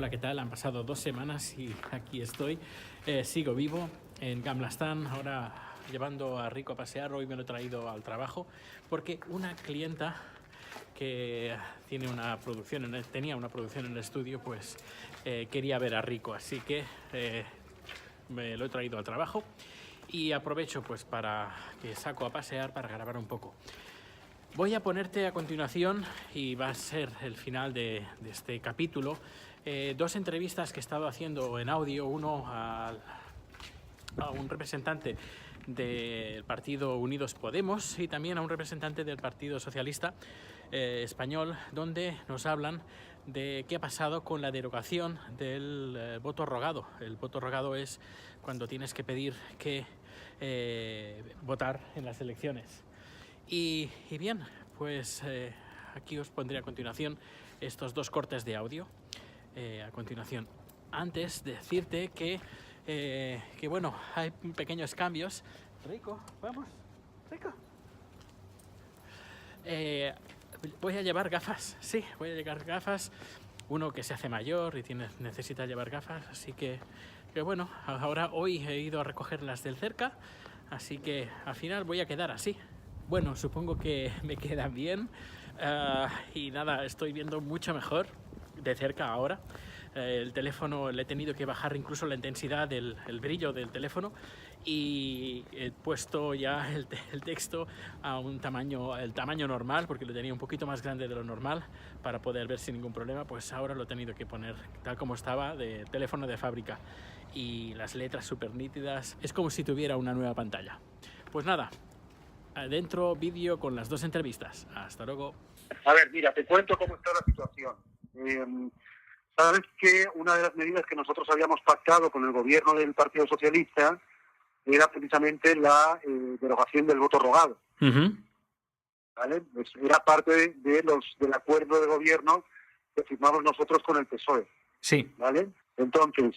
Hola, ¿qué tal? Han pasado 2 semanas y aquí estoy. Sigo vivo en Gamlastan, ahora llevando a Rico a pasear. Hoy me lo he traído al trabajo porque una clienta que tenía una producción en el estudio, pues quería ver a Rico, así que me lo he traído al trabajo y aprovecho pues para que saco a pasear para grabar un poco. Voy a ponerte a continuación, y va a ser el final de este capítulo, 2 entrevistas que he estado haciendo en audio, uno a un representante del partido Unidos Podemos y también a un representante del Partido Socialista español, donde nos hablan de qué ha pasado con la derogación del voto rogado. El voto rogado es cuando tienes que pedir que votar en las elecciones. Y bien, pues aquí os pondré a continuación estos 2 cortes de audio. A continuación, antes de decirte que bueno, hay pequeños cambios. Rico, vamos, Rico. Voy a llevar gafas, sí, voy a llevar gafas. Uno que se hace mayor y necesita llevar gafas, así que bueno, hoy he ido a recogerlas del cerca, así que al final voy a quedar así. Bueno, supongo que me quedan bien y nada, estoy viendo mucho mejor de cerca ahora. El teléfono le he tenido que bajar incluso la intensidad el brillo del teléfono, y he puesto ya el texto a el tamaño normal, porque lo tenía un poquito más grande de lo normal para poder ver sin ningún problema. Pues ahora lo he tenido que poner tal como estaba, de teléfono de fábrica, y las letras súper nítidas. Es como si tuviera una nueva pantalla. Pues nada, adentro vídeo con las 2 entrevistas. Hasta luego. A ver, mira, te cuento cómo está la situación. Sabes que una de las medidas que nosotros habíamos pactado con el gobierno del Partido Socialista era precisamente la derogación del voto rogado. ¿Vale? Pues era parte del acuerdo de gobierno que firmamos nosotros con el PSOE. Sí. ¿Vale? Entonces,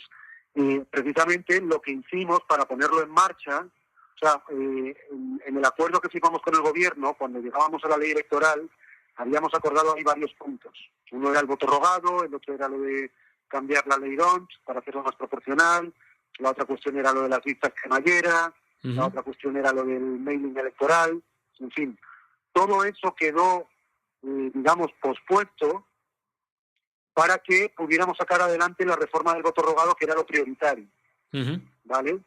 precisamente lo que hicimos para ponerlo en marcha, o sea, en el acuerdo que firmamos con el gobierno, cuando llegábamos a la ley electoral, habíamos acordado ahí varios puntos. Uno era el voto rogado, el otro era lo de cambiar la ley DONT para hacerlo más proporcional, la otra cuestión era lo de las listas cremallera, la otra cuestión era lo del mailing electoral, en fin. Todo eso quedó, digamos, pospuesto para que pudiéramos sacar adelante la reforma del voto rogado, que era lo prioritario. ¿Vale?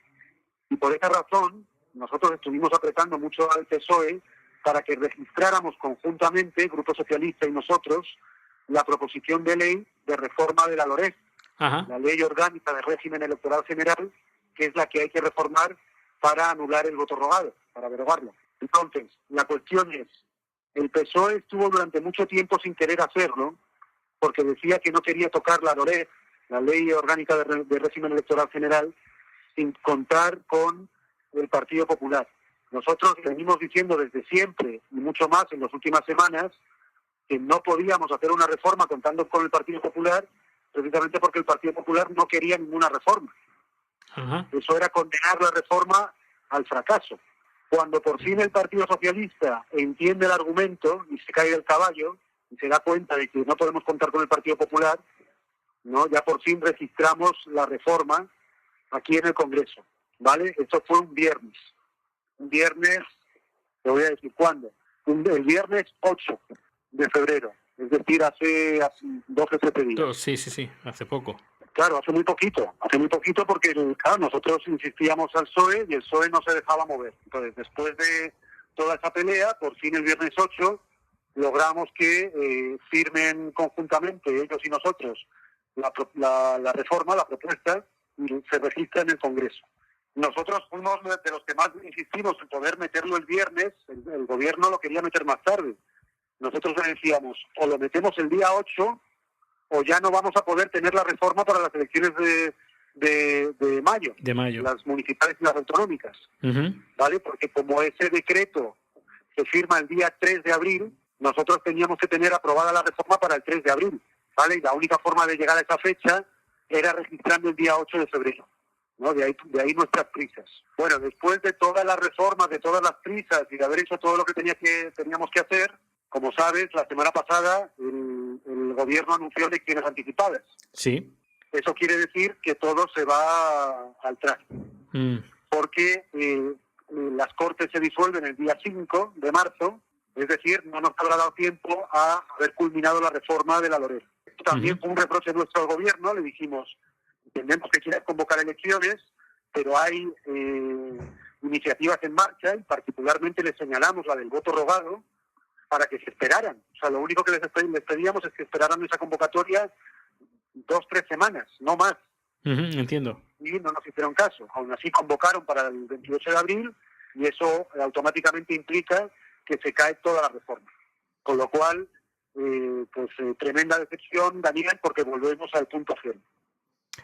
Y por esa razón, nosotros estuvimos apretando mucho al PSOE para que registráramos conjuntamente, Grupo Socialista y nosotros, la proposición de ley de reforma de la LOREG, la Ley Orgánica de Régimen Electoral General, que es la que hay que reformar para anular el voto rogado, para derogarlo. Entonces, la cuestión es, el PSOE estuvo durante mucho tiempo sin querer hacerlo, porque decía que no quería tocar la LOREG, la Ley Orgánica de Régimen Electoral General, sin contar con el Partido Popular. Nosotros venimos diciendo desde siempre, y mucho más en las últimas semanas, que no podíamos hacer una reforma contando con el Partido Popular, precisamente porque el Partido Popular no quería ninguna reforma. Eso era condenar la reforma al fracaso. Cuando por fin el Partido Socialista entiende el argumento y se cae del caballo y se da cuenta de que no podemos contar con el Partido Popular, ¿no? Ya por fin registramos la reforma aquí en el Congreso, ¿vale? Esto fue un viernes, te voy a decir cuándo, el viernes 8 de febrero, es decir, hace 12 o 13 días. Sí, hace poco. Claro, hace muy poquito porque, claro, nosotros insistíamos al PSOE y el PSOE no se dejaba mover. Entonces, después de toda esa pelea, por fin el viernes 8 logramos que firmen conjuntamente ellos y nosotros la reforma, la propuesta, y se registra en el Congreso. Nosotros fuimos de los que más insistimos en poder meterlo el viernes, el gobierno lo quería meter más tarde. Nosotros le decíamos, o lo metemos el día 8, o ya no vamos a poder tener la reforma para las elecciones de mayo. De mayo. Las municipales y las autonómicas. ¿Vale? Porque como ese decreto se firma el día 3 de abril, nosotros teníamos que tener aprobada la reforma para el 3 de abril. ¿Vale? Y la única forma de llegar a esa fecha era registrando el día 8 de febrero. ¿No? De ahí nuestras prisas. Bueno, después de todas las reformas, de todas las prisas y de haber hecho todo lo que teníamos que hacer, como sabes, la semana pasada el gobierno anunció elecciones anticipadas. Sí. Eso quiere decir que todo se va al traste, porque las Cortes se disuelven el día 5 de marzo, es decir, no nos habrá dado tiempo a haber culminado la reforma de la LORES. Esto también fue un reproche nuestro al gobierno, le dijimos, entendemos que quieres convocar elecciones, pero hay iniciativas en marcha y particularmente les señalamos la del voto rogado para que se esperaran. O sea, lo único que les pedíamos es que esperaran esa convocatoria 2-3 semanas, no más. Entiendo. Y no nos hicieron caso. Aún así convocaron para el 28 de abril y eso automáticamente implica que se cae toda la reforma. Con lo cual, tremenda decepción, Daniel, porque volvemos al punto cero.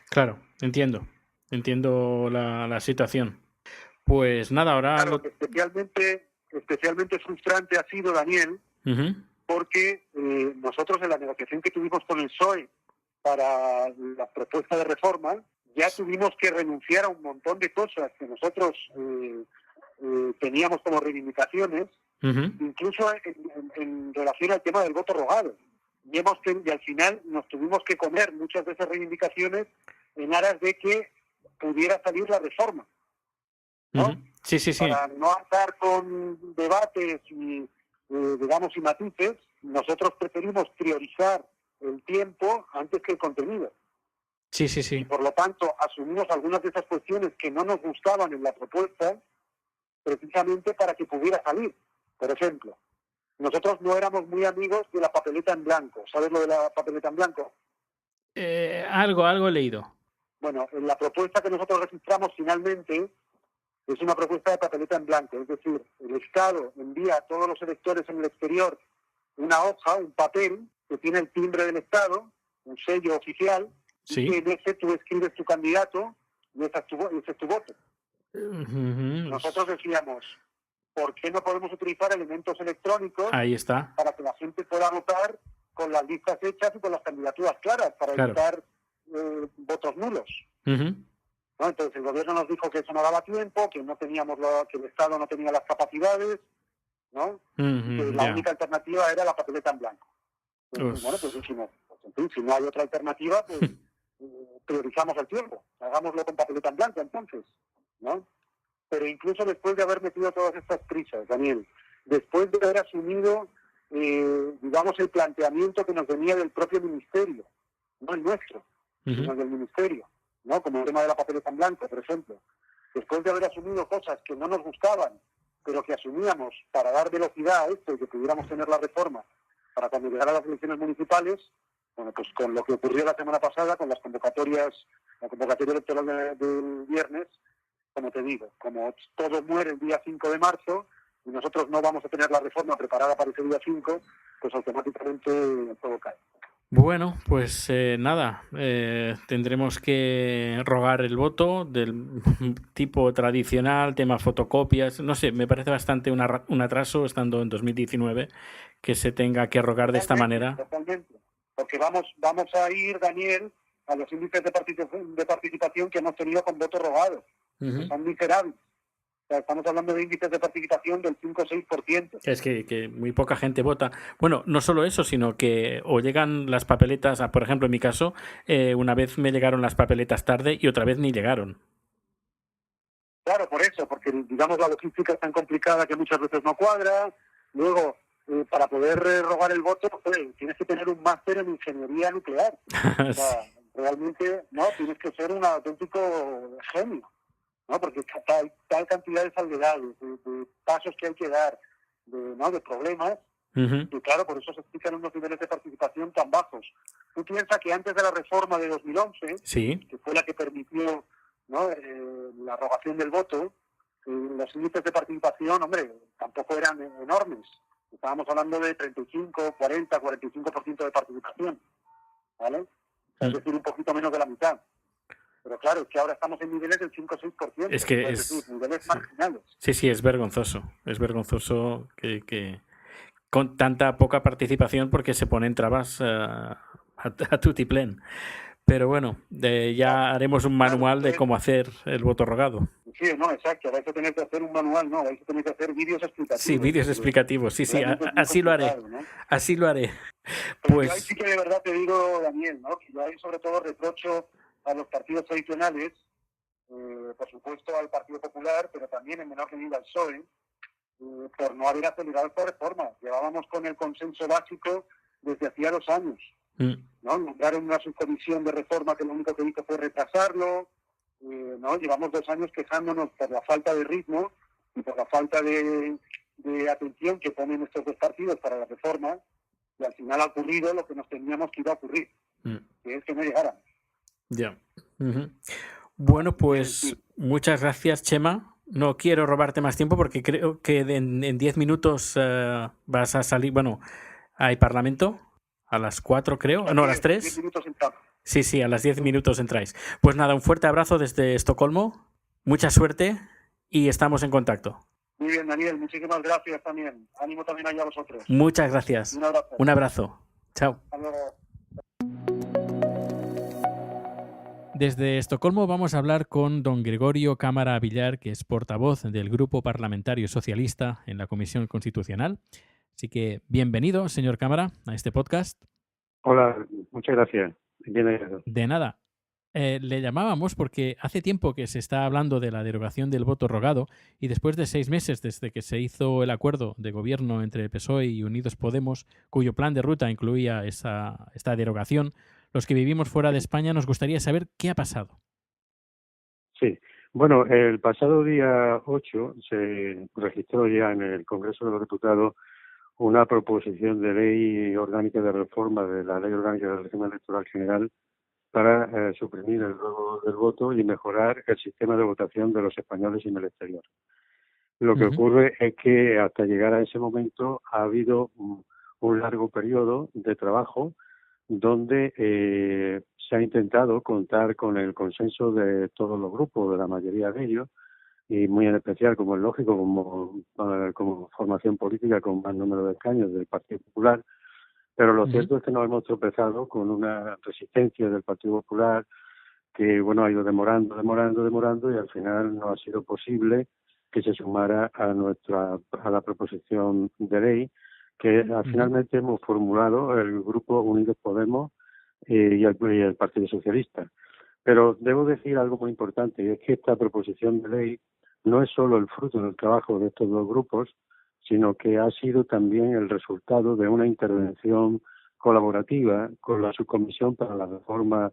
Claro, entiendo la situación. Pues nada, ahora... Claro, especialmente frustrante ha sido, Daniel, porque nosotros en la negociación que tuvimos con el PSOE para la propuesta de reforma, ya tuvimos que renunciar a un montón de cosas que nosotros teníamos como reivindicaciones, incluso en relación al tema del voto rogado. Y al final nos tuvimos que comer muchas de esas reivindicaciones en aras de que pudiera salir la reforma, ¿no? Sí. Para no andar con debates y matices, nosotros preferimos priorizar el tiempo antes que el contenido. Sí. Y por lo tanto asumimos algunas de esas cuestiones que no nos gustaban en la propuesta precisamente para que pudiera salir. Por ejemplo, nosotros no éramos muy amigos de la papeleta en blanco. ¿Sabes lo de la papeleta en blanco? Algo he leído. Bueno, en la propuesta que nosotros registramos finalmente es una propuesta de papeleta en blanco. Es decir, el Estado envía a todos los electores en el exterior una hoja, un papel, que tiene el timbre del Estado, un sello oficial, y que en ese tú escribes tu candidato y ese es tu voto. Nosotros decíamos, ¿por qué no podemos utilizar elementos electrónicos? Ahí está. Para que la gente pueda votar con las listas hechas y con las candidaturas claras, para evitar votos nulos? ¿No? Entonces el gobierno nos dijo que eso no daba tiempo, que no teníamos que el Estado no tenía las capacidades, ¿no? Que la única alternativa era la papeleta en blanco. Entonces, bueno, pues dijimos, en fin, si no hay otra alternativa, pues priorizamos el tiempo, hagámoslo con papeleta en blanco entonces, ¿no? Pero incluso después de haber metido todas estas prisas, Daniel, después de haber asumido, el planteamiento que nos venía del propio ministerio, no el nuestro, sino del ministerio, ¿no? Como el tema de la papeleta en blanco, por ejemplo. Después de haber asumido cosas que no nos gustaban, pero que asumíamos para dar velocidad a esto y que pudiéramos tener la reforma para cuando llegara las elecciones municipales, bueno, pues con lo que ocurrió la semana pasada, con la convocatoria electoral del viernes, como te digo, como todo muere el día 5 de marzo y nosotros no vamos a tener la reforma preparada para ese día 5, pues automáticamente todo cae. Bueno, pues nada, tendremos que rogar el voto del tipo tradicional, tema fotocopias, no sé, me parece bastante un atraso estando en 2019 que se tenga que rogar de esta manera. Totalmente, porque vamos a ir, Daniel, a los índices de participación que hemos tenido con voto rogado, que son miserables. O sea, estamos hablando de índices de participación del 5 o 6%. Es que muy poca gente vota. Bueno, no solo eso, sino que o llegan las papeletas, por ejemplo, en mi caso, una vez me llegaron las papeletas tarde y otra vez ni llegaron. Claro, por eso, porque digamos la logística es tan complicada que muchas veces no cuadra. Luego, para poder rogar el voto, tienes que tener un máster en ingeniería nuclear. O sea, realmente, no, tienes que ser un auténtico genio, ¿no? Porque tal cantidad de salvedades, de pasos que hay que dar, de problemas, y claro, por eso se explican unos niveles de participación tan bajos. Tú piensas que antes de la reforma de 2011, que fue la que permitió, ¿no?, la rogación del voto, los índices de participación, hombre, tampoco eran enormes. Estábamos hablando de 35, 40, 45% de participación, ¿vale? Es decir, un poquito menos de la mitad. Pero claro, es que ahora estamos en niveles del 5 o 6%. Es que es decir, niveles marginales. Sí, es vergonzoso. Es vergonzoso que con tanta poca participación porque se ponen trabas a tutiplén. Pero bueno, ya haremos un manual de cómo hacer el voto rogado. Sí, no, exacto. Vais a tener que hacer un manual, no, vais a tener que hacer vídeos explicativos. Sí, vídeos explicativos, sí, así lo haré. ¿No? Así lo haré. Pero yo ahí sí que de verdad te digo, Daniel, ¿no? Que yo ahí sobre todo reprocho a los partidos tradicionales, por supuesto al Partido Popular, pero también en menor medida al PSOE, por no haber acelerado esta reforma. Llevábamos con el consenso básico desde hacía 2 años. ¿No? Nombraron una subcomisión de reforma que lo único que hizo fue retrasarlo. ¿No? Llevamos 2 años quejándonos por la falta de ritmo y por la falta de atención que ponen estos 2 partidos para la reforma, y al final ha ocurrido lo que nos temíamos que iba a ocurrir, que es que no llegaran. Ya. Bueno, pues muchas gracias, Chema. No quiero robarte más tiempo porque creo que en 10 minutos vas a salir. Bueno, hay Parlamento a las 4, creo. No, a las 3. 10 minutos entramos. Sí, a las 10 minutos entráis. Pues nada, un fuerte abrazo desde Estocolmo. Mucha suerte y estamos en contacto. Muy bien, Daniel. Muchísimas gracias también. Ánimo también allá a vosotros. Muchas gracias. Un abrazo. Un abrazo. Chao. Hasta luego. Desde Estocolmo vamos a hablar con don Gregorio Cámara Villar, que es portavoz del Grupo Parlamentario Socialista en la Comisión Constitucional. Así que bienvenido, señor Cámara, a este podcast. Hola, muchas gracias. Bienvenido. De nada. Le llamábamos porque hace tiempo que se está hablando de la derogación del voto rogado y después de 6 meses desde que se hizo el acuerdo de gobierno entre el PSOE y Unidos Podemos, cuyo plan de ruta incluía esta derogación, los que vivimos fuera de España nos gustaría saber qué ha pasado. Sí, bueno, el pasado día 8 se registró ya en el Congreso de los Diputados una proposición de ley orgánica de reforma de la Ley Orgánica del Régimen Electoral General para suprimir el robo del voto y mejorar el sistema de votación de los españoles en el exterior. Lo que ocurre es que hasta llegar a ese momento ha habido un largo periodo de trabajo donde se ha intentado contar con el consenso de todos los grupos, de la mayoría de ellos, y muy en especial, como es lógico, como formación política con más número de escaños del Partido Popular. Pero lo cierto es que nos hemos tropezado con una resistencia del Partido Popular que, bueno, ha ido demorando y al final no ha sido posible que se sumara a la proposición de ley que finalmente hemos formulado el Grupo Unidos Podemos y el Partido Socialista. Pero debo decir algo muy importante, y es que esta proposición de ley no es solo el fruto del trabajo de estos 2 grupos, sino que ha sido también el resultado de una intervención colaborativa con la Subcomisión para la Reforma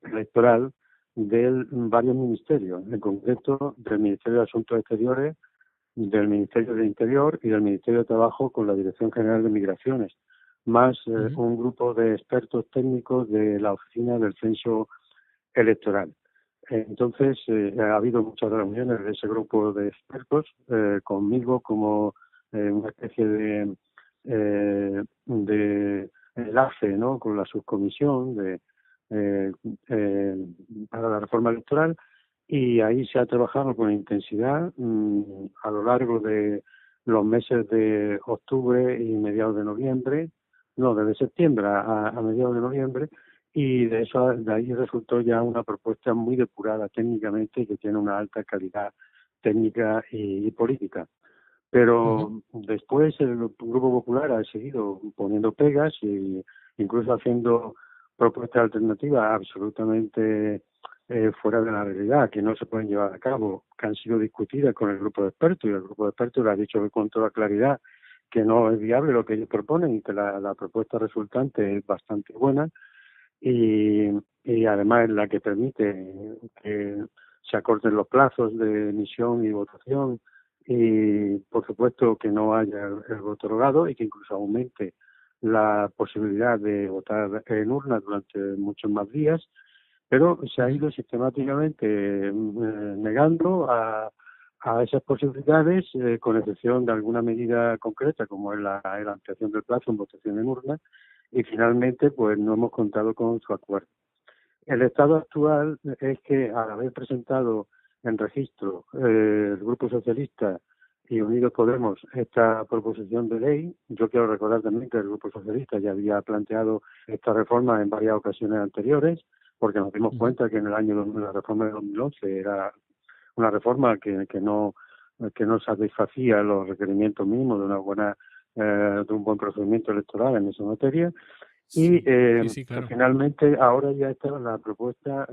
Electoral de varios ministerios, en concreto del Ministerio de Asuntos Exteriores, del Ministerio del Interior y del Ministerio de Trabajo con la Dirección General de Migraciones, más un grupo de expertos técnicos de la Oficina del Censo Electoral. Entonces, ha habido muchas reuniones de ese grupo de expertos, conmigo como una especie de enlace, ¿no?, con la subcomisión para la reforma electoral, y ahí se ha trabajado con intensidad a lo largo de los meses de octubre y mediados de noviembre, desde septiembre a mediados de noviembre, y de ahí resultó ya una propuesta muy depurada técnicamente y que tiene una alta calidad técnica y política. Pero después el Grupo Popular ha seguido poniendo pegas e incluso haciendo propuestas alternativas absolutamente fuera de la realidad, que no se pueden llevar a cabo, que han sido discutidas con el grupo de expertos, y el grupo de expertos le ha dicho con toda claridad que no es viable lo que ellos proponen y que la propuesta resultante es bastante buena, y además es la que permite que se acorten los plazos de emisión y votación, y por supuesto que no haya el voto rogado y que incluso aumente la posibilidad de votar en urna durante muchos más días, pero se ha ido sistemáticamente negando a esas posibilidades, con excepción de alguna medida concreta como es la ampliación del plazo en votación en urna, y finalmente pues no hemos contado con su acuerdo. El estado actual es que al haber presentado en registro el Grupo Socialista y Unidos Podemos esta proposición de ley, yo quiero recordar también que el Grupo Socialista ya había planteado esta reforma en varias ocasiones anteriores, porque nos dimos cuenta que en el año la reforma de 2011 era una reforma que no satisfacía los requerimientos mínimos de una buena de un buen procedimiento electoral en esa materia. Y Sí, claro. finalmente ahora ya está la propuesta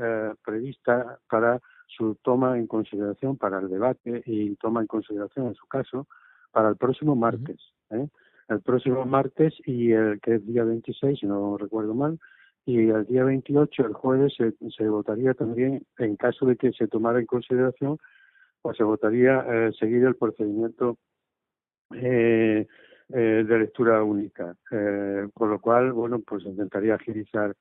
prevista para su toma en consideración, para el debate y toma en consideración, en su caso, para el próximo martes. El próximo martes, y que es día 26, si no recuerdo mal, y el día 28, el jueves, se votaría también, en caso de que se tomara en consideración, pues se votaría seguir el procedimiento de lectura única, con lo cual, bueno, pues intentaría agilizar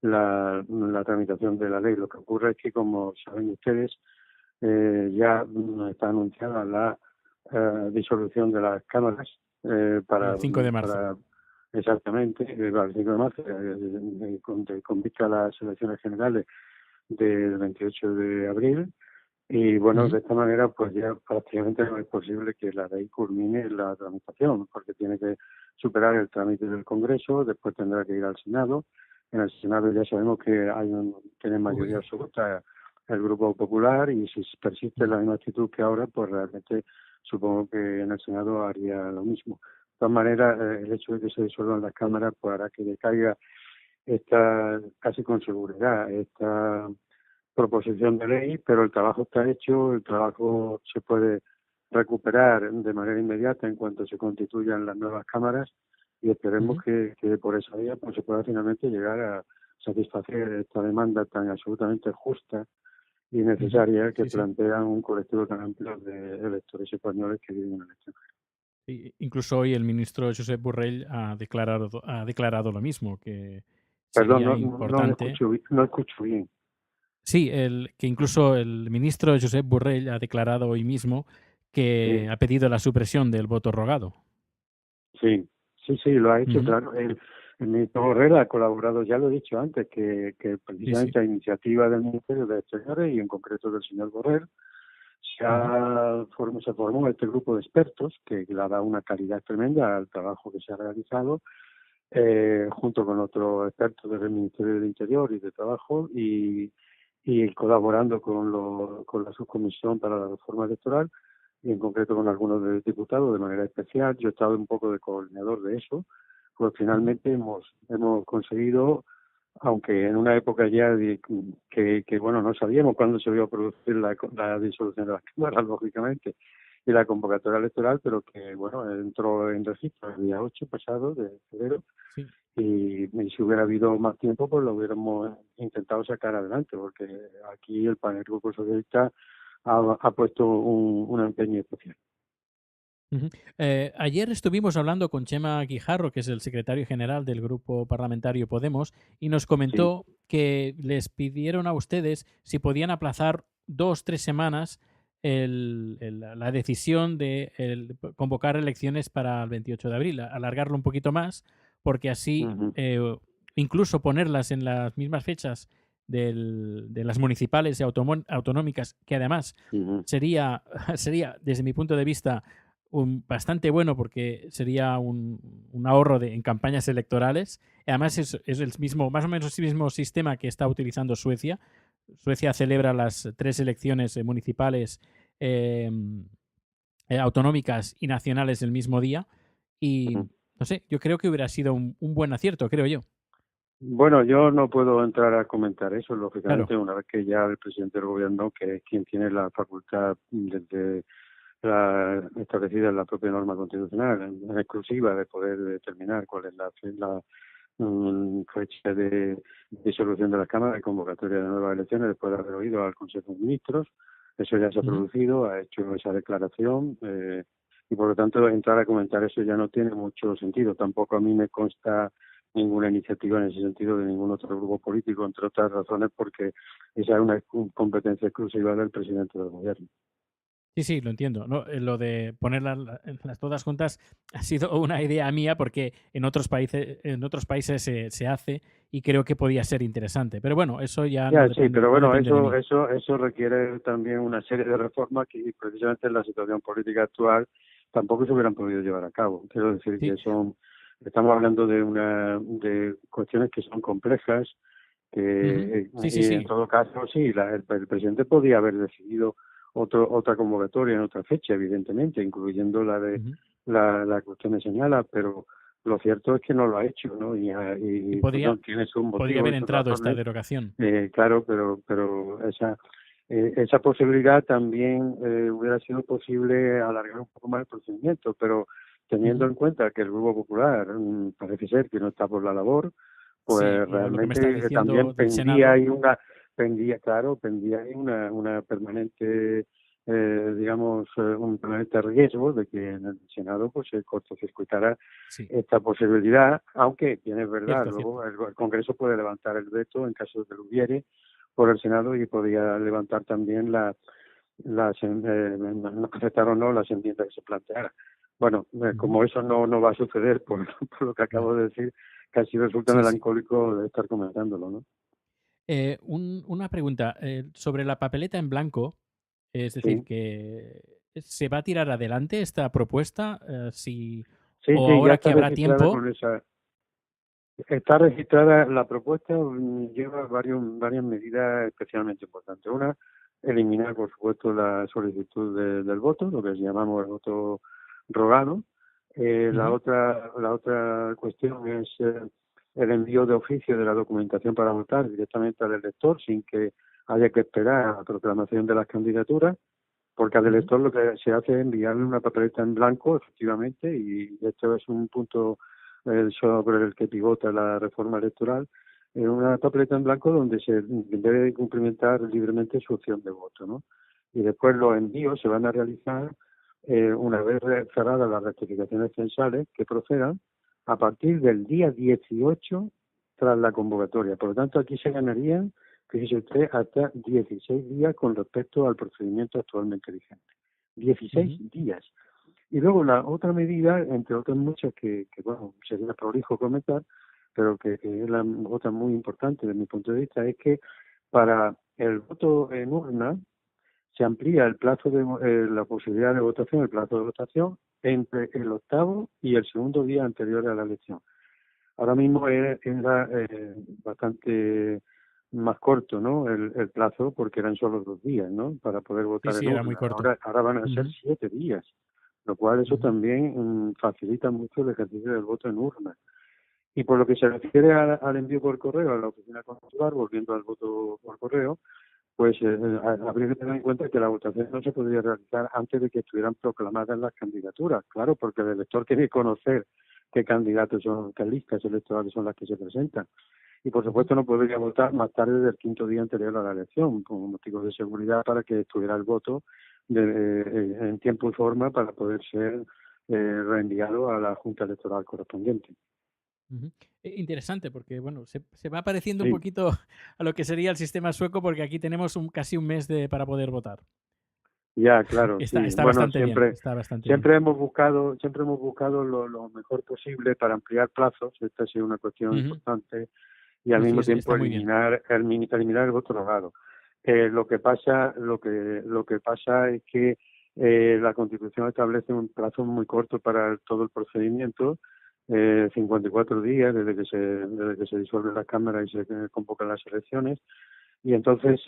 la tramitación de la ley. Lo que ocurre es que, como saben ustedes, ya está anunciada la disolución de las cámaras El 5 de marzo. Exactamente, el 5 de marzo, con vista a las elecciones generales del 28 de abril. Y bueno, de esta manera pues ya prácticamente no es posible que la ley culmine la tramitación, porque tiene que superar el trámite del Congreso, después tendrá que ir al Senado. En el Senado ya sabemos que tiene mayoría absoluta el Grupo Popular, y si persiste la misma actitud que ahora, pues realmente supongo que en el Senado haría lo mismo. De todas maneras, el hecho de que se disuelvan las cámaras pues hará que decaiga casi con seguridad esta proposición de ley, pero el trabajo está hecho, el trabajo se puede recuperar de manera inmediata en cuanto se constituyan las nuevas cámaras, y esperemos que por esa vía pues se pueda finalmente llegar a satisfacer esta demanda tan absolutamente justa y necesaria que plantea un colectivo tan amplio de electores españoles que viven en el extranjero. Incluso hoy el ministro Josep Borrell ha declarado lo mismo, que Perdón, sería importante. No escucho bien. Sí, que incluso el ministro Josep Borrell ha declarado hoy mismo que ha pedido la supresión del voto rogado. Sí, lo ha hecho, claro. El ministro Borrell ha colaborado, ya lo he dicho antes, que precisamente a iniciativa del Ministerio de Exteriores y en concreto del señor Borrell, se formó este grupo de expertos que le ha dado una calidad tremenda al trabajo que se ha realizado, junto con otros expertos del Ministerio del Interior y de Trabajo, y colaborando con la subcomisión para la reforma electoral, y en concreto con algunos diputados de manera especial. Yo he estado un poco de coordinador de eso, pues finalmente hemos conseguido, aunque en una época ya que bueno, no sabíamos cuándo se iba a producir la disolución de las cámaras, lógicamente, y la convocatoria electoral, pero que bueno, entró en registro el día 8 pasado de febrero. Y si hubiera habido más tiempo, pues lo hubiéramos intentado sacar adelante, porque aquí el panel Grupo Socialista ha puesto un empeño especial. Ayer estuvimos hablando con Chema Guijarro, que es el secretario general del Grupo Parlamentario Podemos, y nos comentó que les pidieron a ustedes si podían aplazar 2-3 semanas la decisión de convocar elecciones para el 28 de abril, alargarlo un poquito más, porque así incluso ponerlas en las mismas fechas de las municipales y autonómicas, que además sería, desde mi punto de vista, bastante bueno, porque sería un ahorro en campañas electorales. Además es el mismo, más o menos el mismo sistema que está utilizando Suecia. Suecia celebra las 3 elecciones municipales, autonómicas y nacionales el mismo día, y no sé, yo creo que hubiera sido un buen acierto, creo yo. Bueno, yo no puedo entrar a comentar eso, lógicamente, una vez que ya el presidente del gobierno, que es quien tiene la facultad desde establecida en la propia norma constitucional, en exclusiva, de poder determinar cuál es la fecha de disolución de las cámaras y convocatoria de nuevas elecciones, después de haber oído al Consejo de Ministros. Eso ya se ha producido, ha hecho esa declaración, y por lo tanto entrar a comentar eso ya no tiene mucho sentido. Tampoco a mí me consta ninguna iniciativa en ese sentido de ningún otro grupo político, entre otras razones porque esa es una competencia exclusiva del presidente del gobierno. Sí, lo entiendo. No, lo de ponerlas todas juntas ha sido una idea mía, porque en otros países se hace, y creo que podía ser interesante. Pero bueno, eso ya no depende, pero bueno, no depende de mí. eso requiere también una serie de reformas que precisamente en la situación política actual tampoco se hubieran podido llevar a cabo. Quiero decir que estamos hablando de cuestiones que son complejas, que en todo caso el presidente podía haber decidido otra convocatoria en otra fecha, evidentemente, incluyendo la de Ujú. la que usted me señala, pero lo cierto es que no lo ha hecho, ¿no? Y Bueno, tiene sus podría motivos haber y sus entrado esta razones, derogación. claro, pero esa posibilidad también hubiera sido posible alargar un poco más el procedimiento, pero teniendo Ujú. en cuenta que el Grupo Popular parece ser que no está por la labor, Sí, pues y a lo que me está realmente también diciendo del Senado. pendía ahí una permanente, un permanente riesgo de que en el Senado pues se cortocircuitara Sí, esta posibilidad, aunque bien es verdad, cierto, cierto. luego el Congreso puede levantar el veto en caso de que lo hubiere por el Senado y podría levantar también no aceptar o no las enmiendas que se plantearan. Bueno, Ujú. como eso no va a suceder por lo que acabo Vale. de decir, casi resulta Sí, sí. melancólico de estar comentándolo, ¿no? Una pregunta sobre la papeleta en blanco, es decir, Sí, que ¿se va a tirar adelante esta propuesta? sí, O sí, ya ahora que está habrá registrada tiempo. con esa. Está registrada la propuesta, lleva varias medidas especialmente importantes. Una, eliminar, por supuesto, la solicitud del voto, lo que llamamos el voto rogado. Ujú. La otra cuestión es el envío de oficio de la documentación para votar directamente al elector sin que haya que esperar a la proclamación de las candidaturas, porque al Ujú. elector lo que se hace es enviarle una papeleta en blanco, efectivamente, y esto es un punto sobre el que pivota la reforma electoral, en una papeleta en blanco donde se debe cumplimentar libremente su opción de voto, ¿no? Y después los envíos se van a realizar una vez cerradas las rectificaciones censales que procedan a partir del día 18 tras la convocatoria. Por lo tanto, aquí se ganarían, fíjese usted, hasta 16 días con respecto al procedimiento actualmente vigente. 16 Ujú. días. Y luego la otra medida, entre otras muchas bueno, sería prolijo comentar, pero que es la otra muy importante desde mi punto de vista, es que para el voto en urna se amplía el plazo de la posibilidad de votación, el plazo de votación, entre el octavo y el segundo día anterior a la elección. Ahora mismo era bastante más corto, ¿no? El plazo, porque eran solo 2 días, ¿no? Para poder Sí, votar sí, en era muy urna. corto. Ahora van a ser Ujú. 7 días, lo cual eso Ujú. también facilita mucho el ejercicio del voto en urna. Y por lo que se refiere al envío por correo a la oficina consular, volviendo al voto por correo, pues habría que tener en cuenta que la votación no se podría realizar antes de que estuvieran proclamadas las candidaturas, claro, porque el elector tiene que conocer qué candidatos son, qué listas electorales son las que se presentan. Y por Ujú. supuesto no podría votar más tarde del quinto día anterior a la elección, como motivo de seguridad para que estuviera el voto en tiempo y forma para poder ser reenviado a la Junta Electoral correspondiente. Ujú. Interesante, porque bueno, se va pareciendo un Sí, poquito a lo que sería el sistema sueco, porque aquí tenemos casi un mes para poder votar. ya, claro, sí. Está Bueno, bastante bien, está bastante bien. siempre hemos buscado lo mejor posible para ampliar plazos. Esta ha sido una cuestión Ujú. importante y al No, sí, mismo tiempo está muy bien. eliminar el voto rogado. Lo que pasa es que la Constitución establece un plazo muy corto para todo el procedimiento, 54 días desde que se disuelve la Cámara y se convocan las elecciones. Y entonces,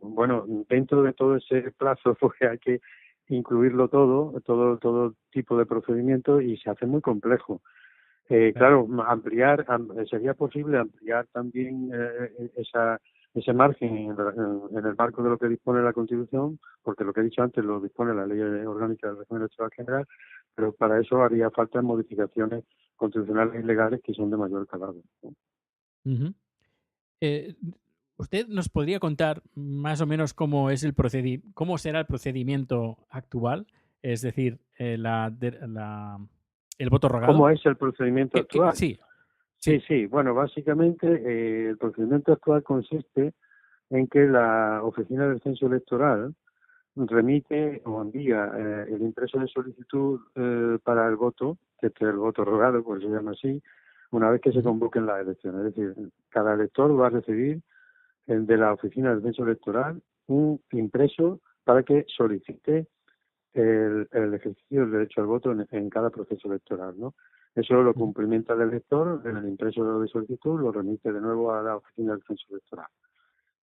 bueno, dentro de todo ese plazo, pues hay que incluirlo todo tipo de procedimiento y se hace muy complejo. Claro. Claro, sería posible ampliar también ese margen en el marco de lo que dispone la Constitución, porque lo que he dicho antes lo dispone la Ley Orgánica del Régimen Electoral General, pero para eso haría falta modificaciones constitucionales y legales que son de mayor calado, ¿no? Ujú. Eh, ¿Usted nos podría contar más o menos cómo será el procedimiento actual? Es decir, el voto rogado. ¿Cómo es el procedimiento actual? Sí, Sí, sí. sí. Bueno, básicamente el procedimiento actual consiste en que la Oficina del Censo Electoral remite o envía el impreso de solicitud para el voto, que es el voto rogado, por eso se llama así, una vez que se Ujú. convoquen las elecciones. Es decir, cada elector va a recibir de la Oficina del Censo Electoral un impreso para que solicite el ejercicio del derecho al voto en cada proceso electoral, ¿no? Eso lo Ujú. cumplimenta el elector en el impreso de solicitud, lo remite de nuevo a la Oficina del Censo Electoral.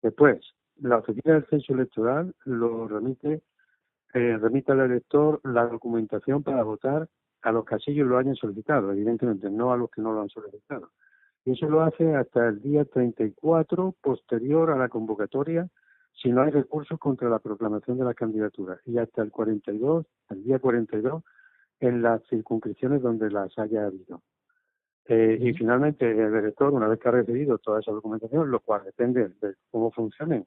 Después, la Oficina del Censo Electoral lo remite remite al elector la documentación para votar a los que así lo hayan solicitado, evidentemente no a los que no lo han solicitado. Y eso lo hace hasta el día 34 posterior a la convocatoria, si no hay recursos contra la proclamación de la candidatura, y hasta el 42, el día 42, en las circunscripciones donde las haya habido. Y finalmente el elector, una vez que ha recibido toda esa documentación, lo cual depende de cómo funcione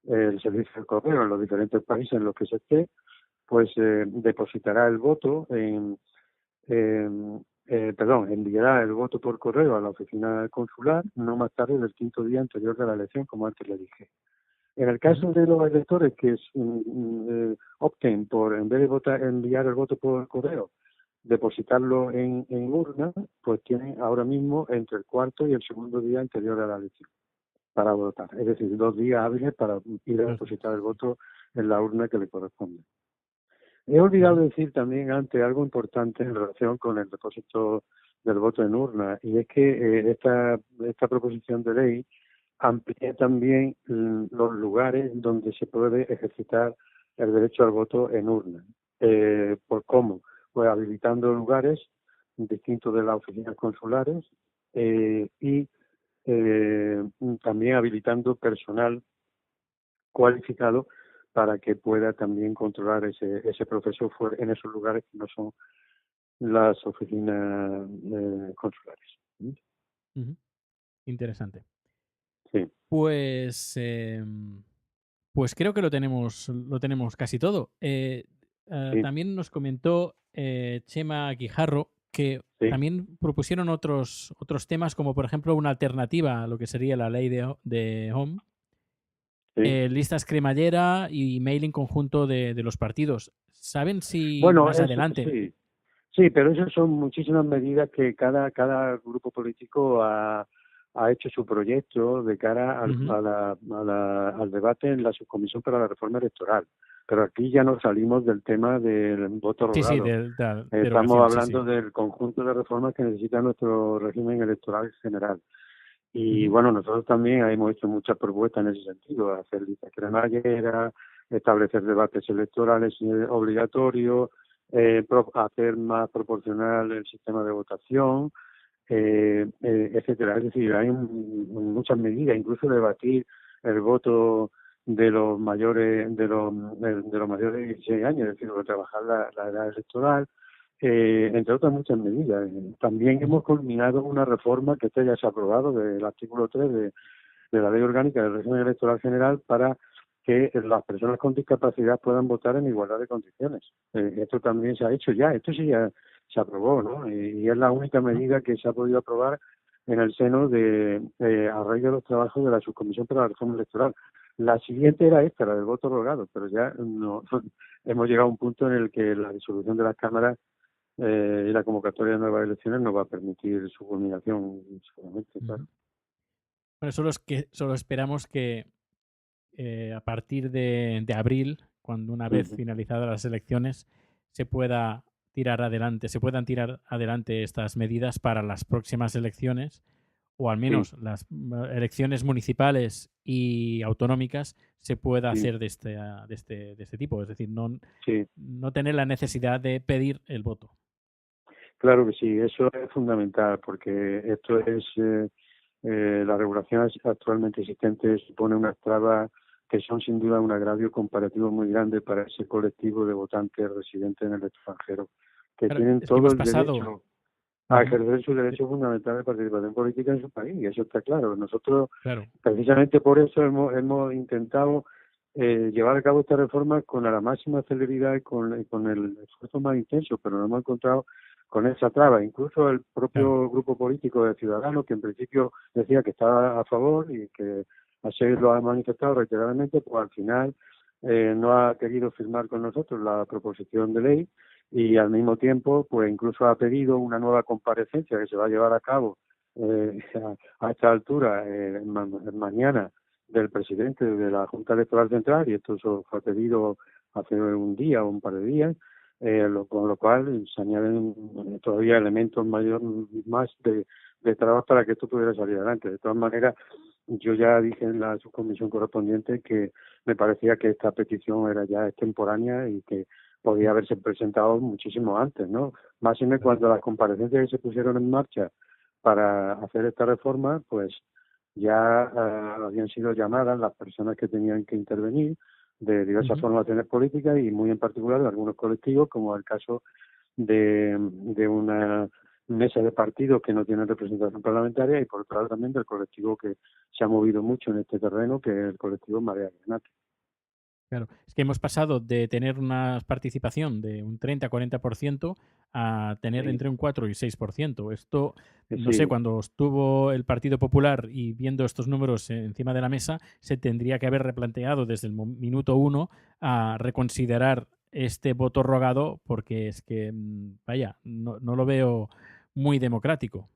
el servicio del correo en los diferentes países en los que se esté, pues depositará el voto enviará el voto por correo a la oficina consular no más tarde del quinto día anterior de la elección, como antes le dije. En el caso de los electores que opten por, en vez de enviar el voto por correo, depositarlo en urna, pues tienen ahora mismo entre el cuarto y el segundo día anterior a la elección para votar. Es decir, 2 días hábiles para ir a depositar el voto en la urna que le corresponde. He olvidado decir también antes algo importante en relación con el depósito del voto en urna, y es que esta proposición de ley amplía también los lugares donde se puede ejercitar el derecho al voto en urna. ¿Por cómo? Pues habilitando lugares distintos de las oficinas consulares y también habilitando personal cualificado para que pueda también controlar ese proceso en esos lugares que no son las oficinas consulares. Interesante. Sí. Pues creo que lo tenemos casi todo. Sí. También nos comentó Chema Guijarro que Sí. también propusieron otros temas, como por ejemplo una alternativa a lo que sería la ley de Home, Sí. listas cremallera y mailing conjunto de los partidos. ¿Saben si Bueno, más adelante? Sí. Sí, pero esas son muchísimas medidas que cada grupo político ha hecho su proyecto de cara al debate en la subcomisión para la reforma electoral. Pero aquí ya nos salimos del tema del voto rogado. Sí, Estamos hablando del conjunto de reformas que necesita nuestro régimen electoral general. Y bueno, nosotros también hemos hecho muchas propuestas en ese sentido, hacer listas cremalleras, establecer debates electorales obligatorios, hacer más proporcional el sistema de votación, etcétera. Es decir, hay muchas medidas, incluso debatir el voto de los mayores de los mayores de 16 años, es decir, trabajar la edad electoral, entre otras muchas medidas. También hemos culminado una reforma que ya se ha aprobado del artículo 3 de la Ley Orgánica del Régimen Electoral General para que las personas con discapacidad puedan votar en igualdad de condiciones. Esto también se ha hecho ya, esto sí ya se aprobó, ¿no? Y es la única medida que se ha podido aprobar en el seno a raíz de los trabajos de la Subcomisión para la Reforma Electoral. La siguiente era esta, la del voto rogado, pero ya no hemos llegado a un punto en el que la disolución de las cámaras y la convocatoria de nuevas elecciones no va a permitir su culminación, seguramente, claro. Bueno, solo esperamos que a partir de abril, cuando una vez finalizadas las elecciones, se puedan tirar adelante estas medidas para las próximas elecciones, o al menos las elecciones municipales y autonómicas se pueda hacer de este tipo, es decir, no tener la necesidad de pedir el voto. Claro que sí, eso es fundamental, porque esto es la regulación actualmente existente supone unas trabas que son sin duda un agravio comparativo muy grande para ese colectivo de votantes residentes en el extranjero, que tienen todo el derecho a ejercer su derecho fundamental de participación política en su país, y eso está claro. Nosotros, precisamente por eso, hemos intentado llevar a cabo esta reforma con la máxima celeridad y con el esfuerzo más intenso, pero nos hemos encontrado con esa traba. Incluso el propio grupo político de Ciudadanos, que en principio decía que estaba a favor y que así lo ha manifestado reiteradamente, pues al final no ha querido firmar con nosotros la proposición de ley, y al mismo tiempo pues incluso ha pedido una nueva comparecencia que se va a llevar a cabo a esta altura mañana del presidente de la Junta Electoral Central, y esto fue pedido hace un día o un par de días, con lo cual se añaden todavía elementos más de trabajo para que esto pudiera salir adelante. De todas maneras, yo ya dije en la subcomisión correspondiente que me parecía que esta petición era ya extemporánea y que podía haberse presentado muchísimo antes, ¿no? Más bien cuando las comparecencias que se pusieron en marcha para hacer esta reforma, pues ya habían sido llamadas las personas que tenían que intervenir de diversas formaciones políticas y muy en particular de algunos colectivos, como el caso de una mesa de partidos que no tienen representación parlamentaria y por otro lado también del colectivo que se ha movido mucho en este terreno, que es el colectivo Marea Granate. Claro, es que hemos pasado de tener una participación de un 30-40% a tener Sí, entre un 4 y 6%. Esto, no sé, sí. cuando estuvo el Partido Popular y viendo estos números encima de la mesa, se tendría que haber replanteado desde el minuto uno a reconsiderar este voto rogado porque es que, vaya, no lo veo muy democrático.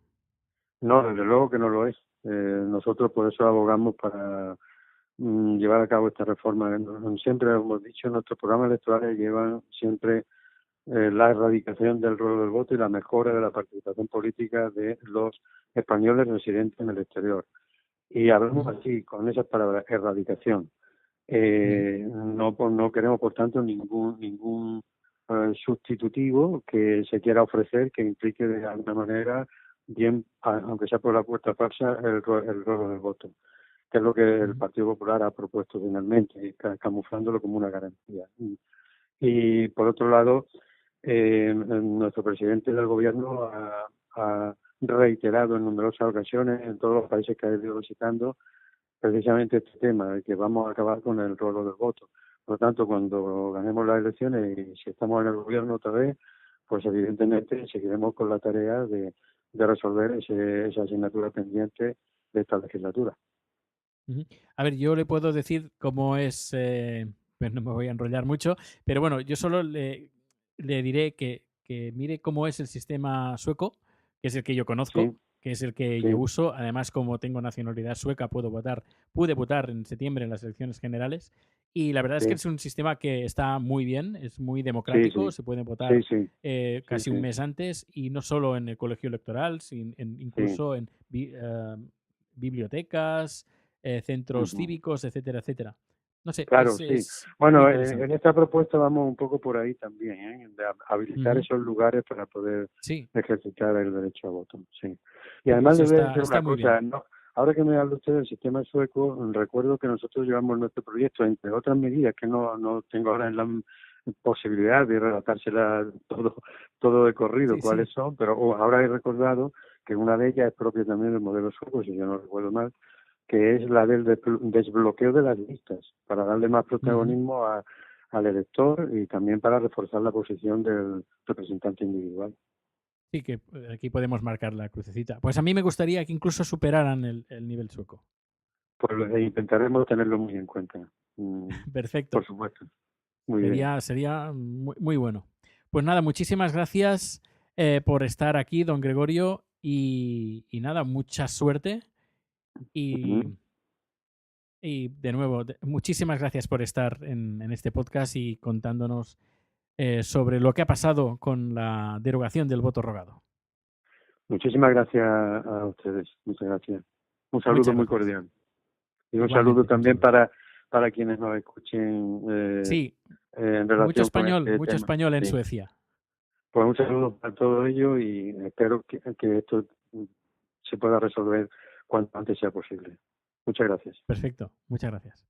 No, desde luego que no lo es. Nosotros por eso abogamos para llevar a cabo esta reforma. Siempre hemos dicho, nuestros programas electorales llevan siempre la erradicación del rol del voto y la mejora de la participación política de los españoles residentes en el exterior. Y hablamos así, con esas palabras, erradicación. No queremos, por tanto, ningún sustitutivo que se quiera ofrecer que implique de alguna manera, bien, aunque sea por la puerta falsa, el rol del voto, que es lo que el Partido Popular ha propuesto finalmente, camuflándolo como una garantía. Y por otro lado, nuestro presidente del gobierno ha reiterado en numerosas ocasiones en todos los países que ha ido visitando precisamente este tema, de que vamos a acabar con el rolo del voto. Por lo tanto, cuando ganemos las elecciones y si estamos en el gobierno otra vez, pues evidentemente seguiremos con la tarea de resolver esa asignatura pendiente de esta legislatura. A ver, yo le puedo decir cómo es, pues no me voy a enrollar mucho, pero bueno, yo solo le diré que mire cómo es el sistema sueco, que es el que yo conozco, Sí, que es el que yo sí, uso. Además, como tengo nacionalidad sueca, pude votar en septiembre en las elecciones generales. Y la verdad es que sí, es un sistema que está muy bien, es muy sí, democrático, sí, se puede sí, votar sí, sí, casi un sí, mes antes y no solo en el colegio electoral, sí. incluso en bibliotecas, centros Ujú. cívicos, etcétera, etcétera. No sé, Claro, sí. es muy Bueno, en interesante. esta propuesta vamos un poco por ahí también, de habilitar Ujú. esos lugares para poder Sí, ejercitar el derecho a voto, sí. Y sí, además eso le voy a está, decir está una muy bien. cosa, ¿no? Ahora que me habla usted del sistema sueco, recuerdo que nosotros llevamos nuestro proyecto, entre otras medidas que no tengo ahora en la posibilidad de relatársela todo de corrido Sí, cuáles sí. son, pero ahora he recordado que una de ellas es propia también del modelo sueco, si yo no recuerdo mal, que es la del desbloqueo de las listas, para darle más Ujú. protagonismo al elector y también para reforzar la posición del representante individual. Sí, que aquí podemos marcar la crucecita. Pues a mí me gustaría que incluso superaran el nivel sueco. Pues intentaremos tenerlo muy en cuenta. Mm, por Perfecto. supuesto. Muy bien. Sería muy, muy bueno. Pues nada, muchísimas gracias por estar aquí, don Gregorio. Y nada, mucha suerte. Y, Ujú. y de nuevo, muchísimas gracias por estar en este podcast y contándonos sobre lo que ha pasado con la derogación del voto rogado. Muchísimas gracias a ustedes. Muchas gracias. Un saludo Muchas muy gracias. cordial. Y un saludo Igualmente, un también saludo. para quienes nos escuchen Sí, en relación con este mucho tema. español en Sí. Suecia. Pues un saludo para todo ello y espero que esto se pueda resolver cuanto antes sea posible. Muchas gracias. Perfecto, muchas gracias.